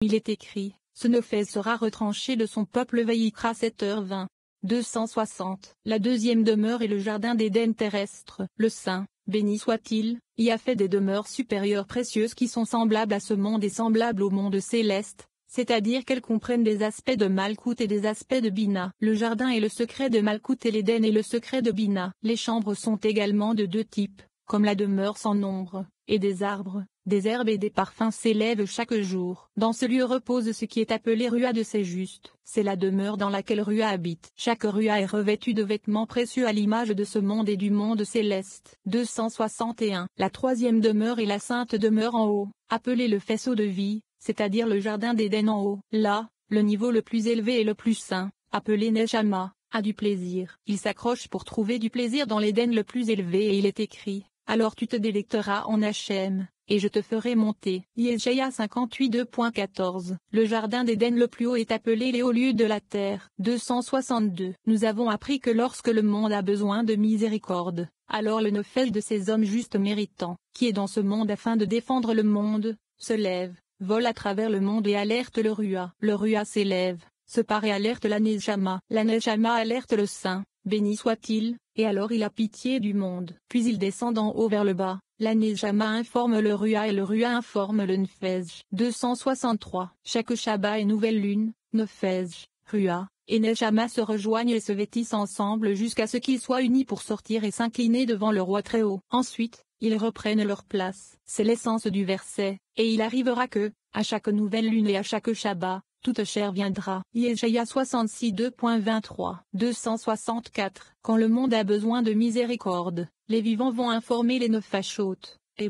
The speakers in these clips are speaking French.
Il est écrit, ce Nophès sera retranché de son peuple. Vaïkra 7h20. 260. La deuxième demeure est le jardin d'Éden terrestre. Le Saint, béni soit-il, y a fait des demeures supérieures précieuses qui sont semblables à ce monde et semblables au monde céleste, c'est-à-dire qu'elles comprennent des aspects de Malkout et des aspects de Bina. Le jardin est le secret de Malkout et l'Éden est le secret de Bina. Les chambres sont également de deux types, comme la demeure sans nombre, et des arbres, des herbes et des parfums s'élèvent chaque jour. Dans ce lieu repose ce qui est appelé Rua de ces justes. C'est la demeure dans laquelle Rua habite. Chaque Rua est revêtue de vêtements précieux à l'image de ce monde et du monde céleste. 261. La troisième demeure est la sainte demeure en haut, appelée le faisceau de vie, c'est-à-dire le jardin d'Éden en haut. Là, le niveau le plus élevé et le plus saint, appelé Neshama, a du plaisir. Il s'accroche pour trouver du plaisir dans l'Éden le plus élevé et il est écrit, alors tu te délecteras en Hachem, et je te ferai monter. Yeshaïa 58 2.14. Le jardin d'Éden le plus haut est appelé les hauts lieux de la terre. 262. Nous avons appris que lorsque le monde a besoin de miséricorde, alors le Nophès de ces hommes justes méritants, qui est dans ce monde afin de défendre le monde, se lève, vole à travers le monde et alerte le Rua. Le Rua s'élève, se pare et alerte la Neshama. La Neshama alerte le Saint, béni soit-il, et alors il a pitié du monde. Puis il descend d'en haut vers le bas, la Neshama informe le Rua et le Rua informe le Nefej. 263. Chaque Shabbat et nouvelle lune, Nefej, Rua, et Neshama se rejoignent et se vêtissent ensemble jusqu'à ce qu'ils soient unis pour sortir et s'incliner devant le Roi Très-Haut. Ensuite, ils reprennent leur place. C'est l'essence du verset, et il arrivera que, à chaque nouvelle lune et à chaque Shabbat, toute chair viendra. Yeshaïa 66 2.23. 264. Quand le monde a besoin de miséricorde, les vivants vont informer les Nefashot, et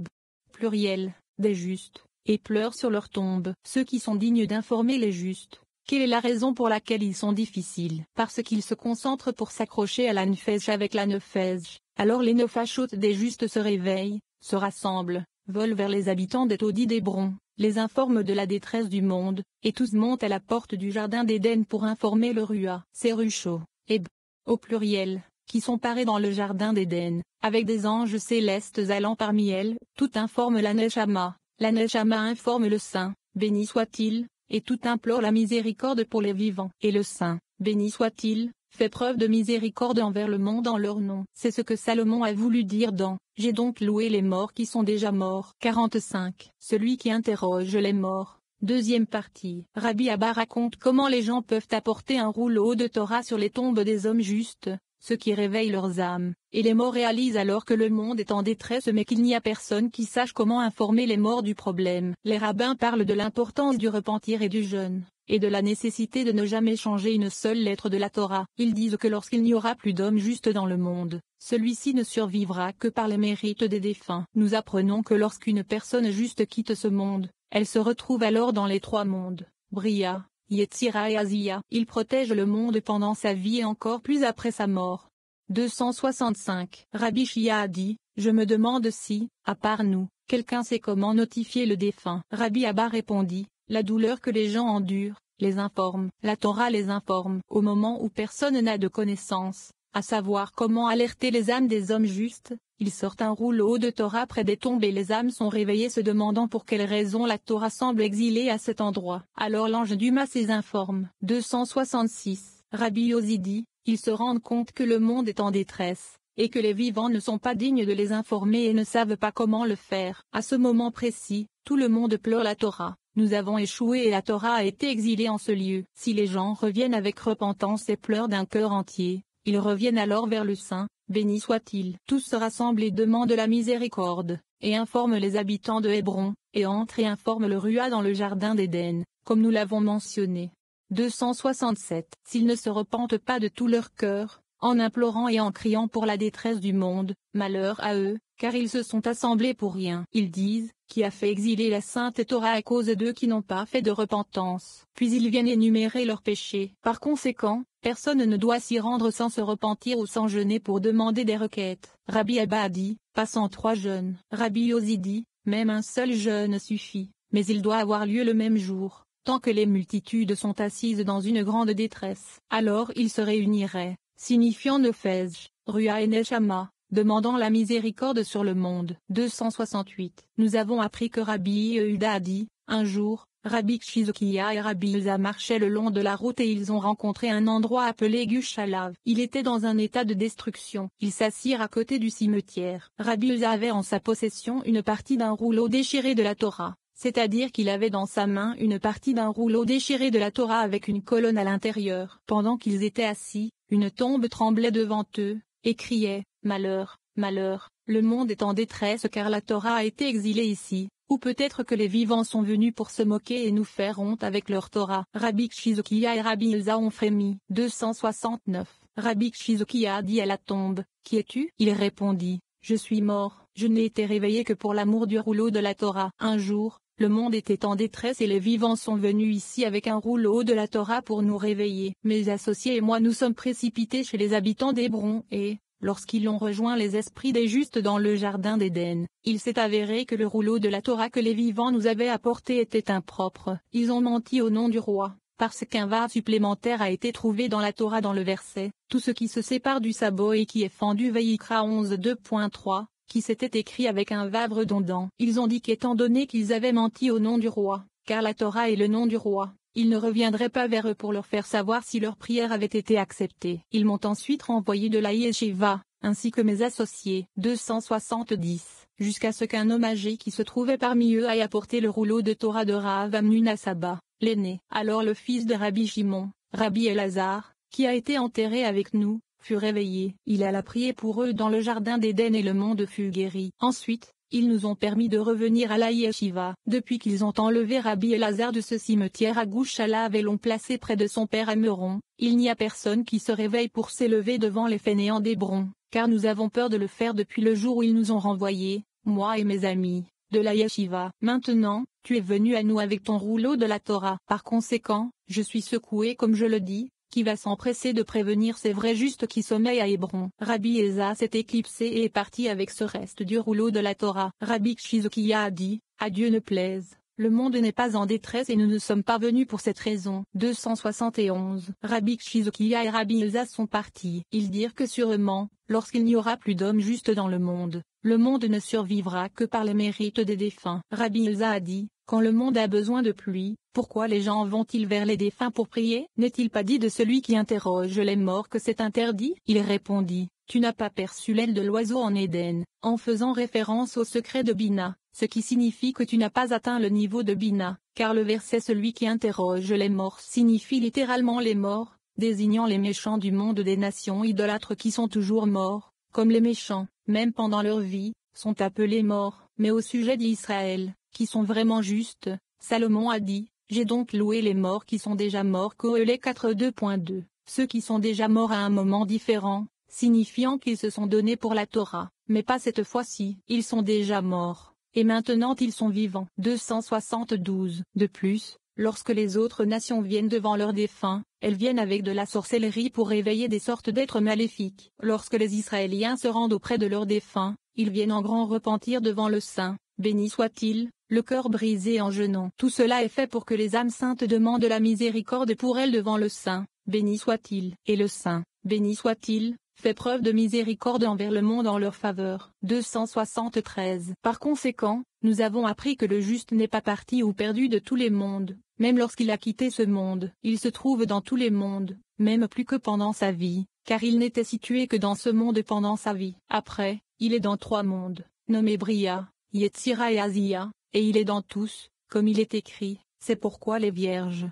pluriel, des justes, et pleurent sur leur tombe. Ceux qui sont dignes d'informer les justes. Quelle est la raison pour laquelle ils sont difficiles? Parce qu'ils se concentrent pour s'accrocher à la Nefej avec la Nefej. Alors les Nefashot des justes se réveillent, se rassemblent, volent vers les habitants des taudis d'Hébron, les informent de la détresse du monde, et tous montent à la porte du jardin d'Éden pour informer le Rua. Ces Ruchot, et au pluriel, qui sont parés dans le jardin d'Éden, avec des anges célestes allant parmi elles, tout informe la Neshama informe le Saint, béni soit-il, et tout implore la miséricorde pour les vivants. Et le Saint, béni soit-il, fait preuve de miséricorde envers le monde en leur nom. C'est ce que Salomon a voulu dire dans « J'ai donc loué les morts qui sont déjà morts ». 45. Celui qui interroge les morts. Deuxième partie. Rabbi Abba raconte comment les gens peuvent apporter un rouleau de Torah sur les tombes des hommes justes, ce qui réveille leurs âmes, et les morts réalisent alors que le monde est en détresse mais qu'il n'y a personne qui sache comment informer les morts du problème. Les rabbins parlent de l'importance du repentir et du jeûne, et de la nécessité de ne jamais changer une seule lettre de la Torah. Ils disent que lorsqu'il n'y aura plus d'hommes justes dans le monde, celui-ci ne survivra que par les mérites des défunts. Nous apprenons que lorsqu'une personne juste quitte ce monde, elle se retrouve alors dans les trois mondes, Bria, Yetzira et Azia. Il protège le monde pendant sa vie et encore plus après sa mort. 265. Rabbi Shia a dit, je me demande si, à part nous, quelqu'un sait comment notifier le défunt. Rabbi Abba répondit, la douleur que les gens endurent, les informe. La Torah les informe. Au moment où personne n'a de connaissance, à savoir comment alerter les âmes des hommes justes, ils sortent un rouleau de Torah près des tombes et les âmes sont réveillées se demandant pour quelle raison la Torah semble exilée à cet endroit. Alors l'ange Duma les informe. 266. Rabbi Yossi dit, ils se rendent compte que le monde est en détresse, et que les vivants ne sont pas dignes de les informer et ne savent pas comment le faire. À ce moment précis, tout le monde pleure la Torah. Nous avons échoué et la Torah a été exilée en ce lieu. Si les gens reviennent avec repentance et pleurent d'un cœur entier, ils reviennent alors vers le Saint, béni soit-il. Tous se rassemblent et demandent la miséricorde, et informent les habitants de Hébron, et entrent et informent le Rua dans le jardin d'Éden, comme nous l'avons mentionné. 267. S'ils ne se repentent pas de tout leur cœur, en implorant et en criant pour la détresse du monde, malheur à eux, car ils se sont assemblés pour rien. Ils disent, qui a fait exiler la sainte Torah à cause d'eux qui n'ont pas fait de repentance. Puis ils viennent énumérer leurs péchés. Par conséquent, personne ne doit s'y rendre sans se repentir ou sans jeûner pour demander des requêtes. Rabbi Abba a dit, passant 3 jeûnes. Rabbi Yossi dit, même un seul jeûne suffit, mais il doit avoir lieu le même jour, tant que les multitudes sont assises dans une grande détresse. Alors ils se réuniraient, signifiant Nefej, Rua et Neshama, demandant la miséricorde sur le monde. 268. Nous avons appris que Rabbi Yehuda a dit, un jour, Rabbi Chizokia et Rabbi Elza marchaient le long de la route et ils ont rencontré un endroit appelé Gushalav. Il était dans un état de destruction. Ils s'assirent à côté du cimetière. Rabbi Elza avait en sa possession une partie d'un rouleau déchiré de la Torah. C'est-à-dire qu'il avait dans sa main une partie d'un rouleau déchiré de la Torah avec une colonne à l'intérieur. Pendant qu'ils étaient assis, une tombe tremblait devant eux, et criait, « Malheur, malheur, le monde est en détresse car la Torah a été exilée ici. » Ou peut-être que les vivants sont venus pour se moquer et nous faire honte avec leur Torah. Rabbi Chizokia et Rabbi Elza ont frémi. 269. Rabbi Chizokia dit à la tombe, « Qui es-tu » Il répondit, « Je suis mort, je n'ai été réveillé que pour l'amour du rouleau de la Torah. » Un jour, le monde était en détresse et les vivants sont venus ici avec un rouleau de la Torah pour nous réveiller. Mes associés et moi nous sommes précipités chez les habitants d'Hébron et, lorsqu'ils ont rejoint les esprits des justes dans le jardin d'Éden, il s'est avéré que le rouleau de la Torah que les vivants nous avaient apporté était impropre. Ils ont menti au nom du roi, parce qu'un vav supplémentaire a été trouvé dans la Torah dans le verset, tout ce qui se sépare du sabot et qui est fendu Vayikra 11:2.3, qui s'était écrit avec un vav redondant. Ils ont dit qu'étant donné qu'ils avaient menti au nom du roi, car la Torah est le nom du roi, il ne reviendrait pas vers eux pour leur faire savoir si leur prière avait été acceptée. Ils m'ont ensuite renvoyé de la yeshiva, ainsi que mes associés. 270, jusqu'à ce qu'un homme âgé qui se trouvait parmi eux aille apporter le rouleau de Torah de Rahav Amnun à Saba, l'aîné. Alors le fils de Rabbi Shimon, Rabbi Elazar, qui a été enterré avec nous, fut réveillé. Il alla prier pour eux dans le jardin d'Éden et le monde fut guéri. Ensuite, ils nous ont permis de revenir à la yeshiva. Depuis qu'ils ont enlevé Rabbi Elazar de ce cimetière à Gushalav et l'ont placé près de son père à Meuron, il n'y a personne qui se réveille pour s'élever devant les fainéants d'Hébron, car nous avons peur de le faire depuis le jour où ils nous ont renvoyés, moi et mes amis, de la yeshiva. Maintenant, tu es venu à nous avec ton rouleau de la Torah. Par conséquent, je suis secoué comme je le dis. Qui va s'empresser de prévenir ces vrais justes qui sommeillent à Hébron. Rabbi Elza s'est éclipsé et est parti avec ce reste du rouleau de la Torah. Rabbi Chizokia a dit, « À Dieu ne plaise, le monde n'est pas en détresse et nous ne sommes pas venus pour cette raison. » 271. Rabbi Chizokia et Rabbi Elza sont partis. Ils dirent que sûrement, lorsqu'il n'y aura plus d'hommes justes dans le monde ne survivra que par les mérites des défunts. Rabbi Elza a dit, quand le monde a besoin de pluie, pourquoi les gens vont-ils vers les défunts pour prier? N'est-il pas dit de celui qui interroge les morts que c'est interdit? Il répondit, tu n'as pas perçu l'aile de l'oiseau en Éden, en faisant référence au secret de Bina, ce qui signifie que tu n'as pas atteint le niveau de Bina, car le verset celui qui interroge les morts signifie littéralement les morts, désignant les méchants du monde des nations idolâtres qui sont toujours morts, comme les méchants, même pendant leur vie, sont appelés morts. Mais au sujet d'Israël, qui sont vraiment justes, Salomon a dit, j'ai donc loué les morts qui sont déjà morts. Qoélé 4:2.2, ceux qui sont déjà morts à un moment différent, signifiant qu'ils se sont donnés pour la Torah, mais pas cette fois-ci. Ils sont déjà morts, et maintenant ils sont vivants. 272. De plus, lorsque les autres nations viennent devant leurs défunts, elles viennent avec de la sorcellerie pour réveiller des sortes d'êtres maléfiques. Lorsque les Israéliens se rendent auprès de leurs défunts, ils viennent en grand repentir devant le Saint, béni soit-il, le cœur brisé en jeûnant. Tout cela est fait pour que les âmes saintes demandent la miséricorde pour elles devant le Saint, béni soit-il. Et le Saint, béni soit-il, fait preuve de miséricorde envers le monde en leur faveur. 273. Par conséquent, nous avons appris que le juste n'est pas parti ou perdu de tous les mondes, même lorsqu'il a quitté ce monde. Il se trouve dans tous les mondes, même plus que pendant sa vie, car il n'était situé que dans ce monde pendant sa vie. Après, il est dans 3 mondes, nommés Bria, Yetzira et Azia, et il est dans tous, comme il est écrit, c'est pourquoi les vierges,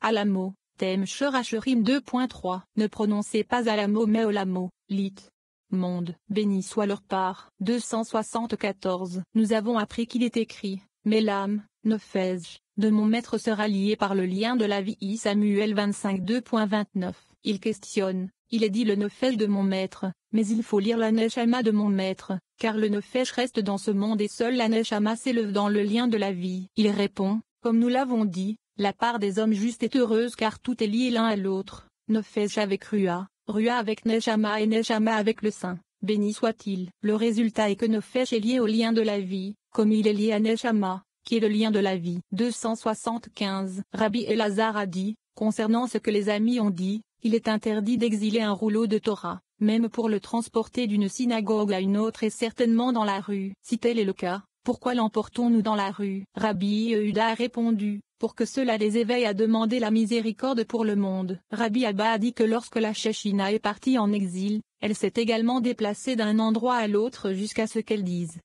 Alamo, Thème Sheracherim 2.3. Ne prononcez pas Alamo mais Olamo, lit. Monde, béni soit leur part. 274. Nous avons appris qu'il est écrit, mais l'âme, Nefesh, de mon maître sera liée par le lien de la vie. Samuel 25 2.29. Il questionne, il est dit le Nefesh de mon maître, mais il faut lire la Neshama de mon maître, car le Nefesh reste dans ce monde et seul la Neshama s'élève dans le lien de la vie. Il répond, comme nous l'avons dit, la part des hommes justes est heureuse car tout est lié l'un à l'autre, Nefesh avec Rua, Rua avec Neshama et Neshama avec le Saint, béni soit-il. Le résultat est que Nefesh est lié au lien de la vie, comme il est lié à Neshama, qui est le lien de la vie. 275. Rabbi Elazar a dit, concernant ce que les amis ont dit, il est interdit d'exiler un rouleau de Torah, même pour le transporter d'une synagogue à une autre et certainement dans la rue. Si tel est le cas, pourquoi l'emportons-nous dans la rue? Rabbi Yehuda a répondu, pour que cela les éveille à demander la miséricorde pour le monde. Rabbi Abba a dit que lorsque la Shechina est partie en exil, elle s'est également déplacée d'un endroit à l'autre jusqu'à ce qu'elle dise: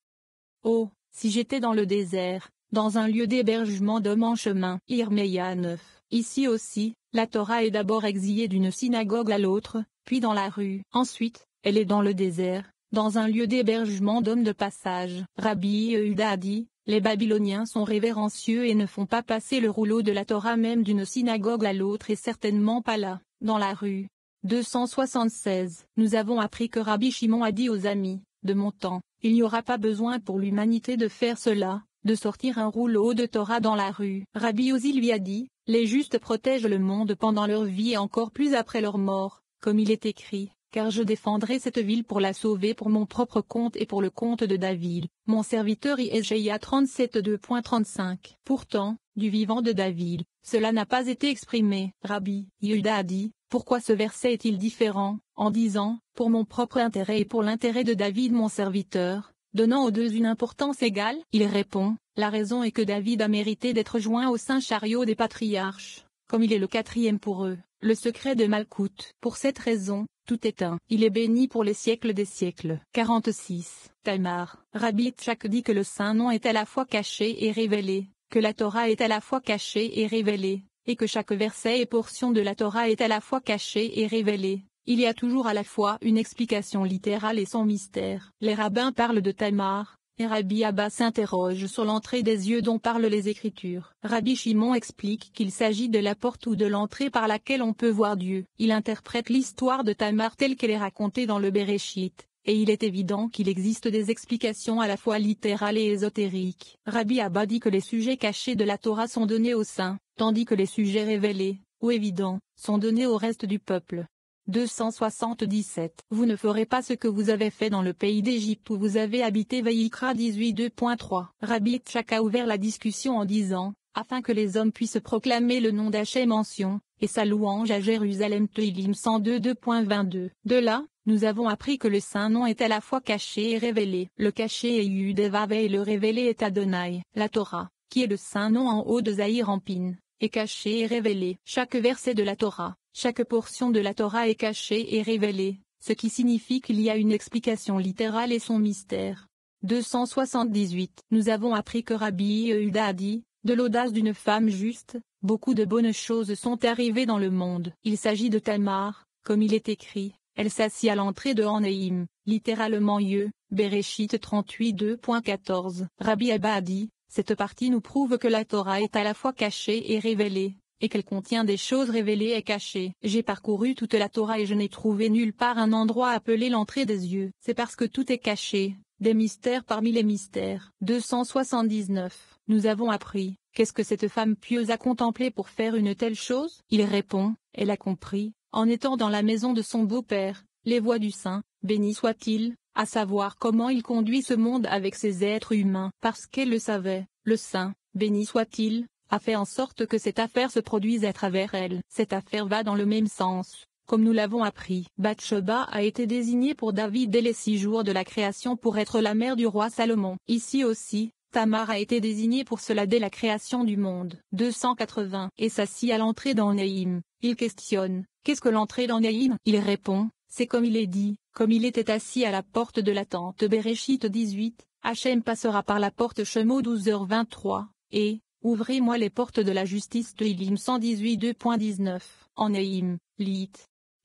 Oh, si j'étais dans le désert, dans un lieu d'hébergement d'hommes en chemin. Irméia 9. Ici aussi, la Torah est d'abord exilée d'une synagogue à l'autre, puis dans la rue. Ensuite, elle est dans le désert, dans un lieu d'hébergement d'hommes de passage. Rabbi Yehuda a dit, les Babyloniens sont révérencieux et ne font pas passer le rouleau de la Torah même d'une synagogue à l'autre et certainement pas là, dans la rue. 276. Nous avons appris que Rabbi Shimon a dit aux amis, de mon temps, il n'y aura pas besoin pour l'humanité de faire cela, de sortir un rouleau de Torah dans la rue. Rabbi Ozi lui a dit, les justes protègent le monde pendant leur vie et encore plus après leur mort, comme il est écrit, car je défendrai cette ville pour la sauver pour mon propre compte et pour le compte de David, mon serviteur. Ésaïe 37 2.35. Pourtant, du vivant de David, cela n'a pas été exprimé. Rabbi Yehuda a dit, pourquoi ce verset est-il différent, en disant, pour mon propre intérêt et pour l'intérêt de David mon serviteur, donnant aux deux une importance égale? Il répond, la raison est que David a mérité d'être joint au saint chariot des patriarches, comme il est le quatrième pour eux, le secret de Malkout. Pour cette raison, tout est un. Il est béni pour les siècles des siècles. 46. Tamar. Rabbi Tchak dit que le saint nom est à la fois caché et révélé, que la Torah est à la fois cachée et révélée, et que chaque verset et portion de la Torah est à la fois cachée et révélée. Il y a toujours à la fois une explication littérale et son mystère. Les rabbins parlent de Tamar, et Rabbi Abba s'interroge sur l'entrée des yeux dont parlent les Écritures. Rabbi Shimon explique qu'il s'agit de la porte ou de l'entrée par laquelle on peut voir Dieu. Il interprète l'histoire de Tamar telle qu'elle est racontée dans le Béréchit, et il est évident qu'il existe des explications à la fois littérales et ésotériques. Rabbi Abba dit que les sujets cachés de la Torah sont donnés aux saints, tandis que les sujets révélés, ou évidents, sont donnés au reste du peuple. 277. Vous ne ferez pas ce que vous avez fait dans le pays d'Égypte où vous avez habité. Vayikra 18 2.3. Rabbi Tchak a ouvert la discussion en disant, afin que les hommes puissent proclamer le nom d'Hachem en Sion, et sa louange à Jérusalem. Teilim 102 2.22. De là, nous avons appris que le saint nom est à la fois caché et révélé. Le caché est Yud-Vav et le révélé est Adonai. La Torah, qui est le saint nom en haut de Zahir en Pin, est caché et révélé. Chaque verset de la Torah, chaque portion de la Torah est cachée et révélée, ce qui signifie qu'il y a une explication littérale et son mystère. 278. Nous avons appris que Rabbi Yehuda a dit, de l'audace d'une femme juste, beaucoup de bonnes choses sont arrivées dans le monde. Il s'agit de Tamar, comme il est écrit, elle s'assit à l'entrée de Hanéim, littéralement Yeux, Béréchit 38 2.14. Rabbi Abba a dit, cette partie nous prouve que la Torah est à la fois cachée et révélée, et qu'elle contient des choses révélées et cachées. J'ai parcouru toute la Torah et je n'ai trouvé nulle part un endroit appelé l'entrée des yeux. C'est parce que tout est caché, des mystères parmi les mystères. 279. Nous avons appris, qu'est-ce que cette femme pieuse a contemplé pour faire une telle chose? Il répond, elle a compris, en étant dans la maison de son beau-père, les voies du Saint, béni soit-il, à savoir comment il conduit ce monde avec ses êtres humains. Parce qu'elle le savait, le Saint, béni soit-il, a fait en sorte que cette affaire se produise à travers elle. Cette affaire va dans le même sens, comme nous l'avons appris. Bathsheba a été désignée pour David dès les 6 jours de la création pour être la mère du roi Salomon. Ici aussi, Tamar a été désignée pour cela dès la création du monde. 280. Et s'assit à l'entrée d'Hanéim. Il questionne, qu'est-ce que l'entrée d'Hanéim? Il répond, c'est comme il est dit, comme il était assis à la porte de la tente. Béréchit 18, Hachem passera par la porte Shemo 12h23, et, ouvrez-moi les portes de la justice. Teilim 118 2.19. Hanéim, Lit.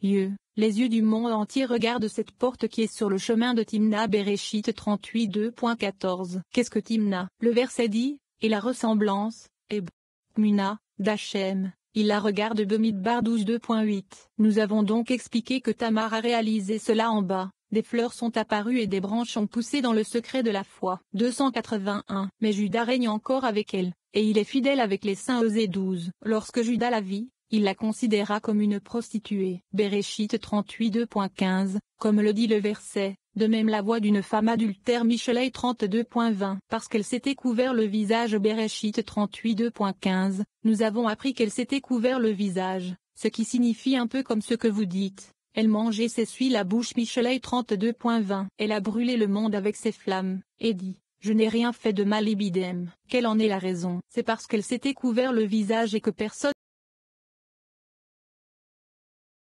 Yeux, les yeux du monde entier regardent cette porte qui est sur le chemin de Timna. Béréchit 38 2.14. Qu'est-ce que Timna? Le verset dit, et la ressemblance, et Muna, d'Hachem. Il la regarde. Bemidbar 12 2.8. Nous avons donc expliqué que Tamar a réalisé cela en bas. Des fleurs sont apparues et des branches ont poussé dans le secret de la foi. 281. Mais Judas règne encore avec elle, et il est fidèle avec les saints. Osée 12. Lorsque Judas la vit, il la considéra comme une prostituée. Béréchit 38 2.15, comme le dit le verset, de même la voix d'une femme adultère. Michelet 32.20. Parce qu'elle s'était couvert le visage. Béréchit 38 2.15, nous avons appris qu'elle s'était couvert le visage, ce qui signifie un peu comme ce que vous dites. Elle mangeait s'essuie la bouche. Michelet 32.20. Elle a brûlé le monde avec ses flammes, et dit, Je n'ai rien fait de mal ibidem. Quelle en est la raison? C'est parce qu'elle s'était couvert le visage et que personne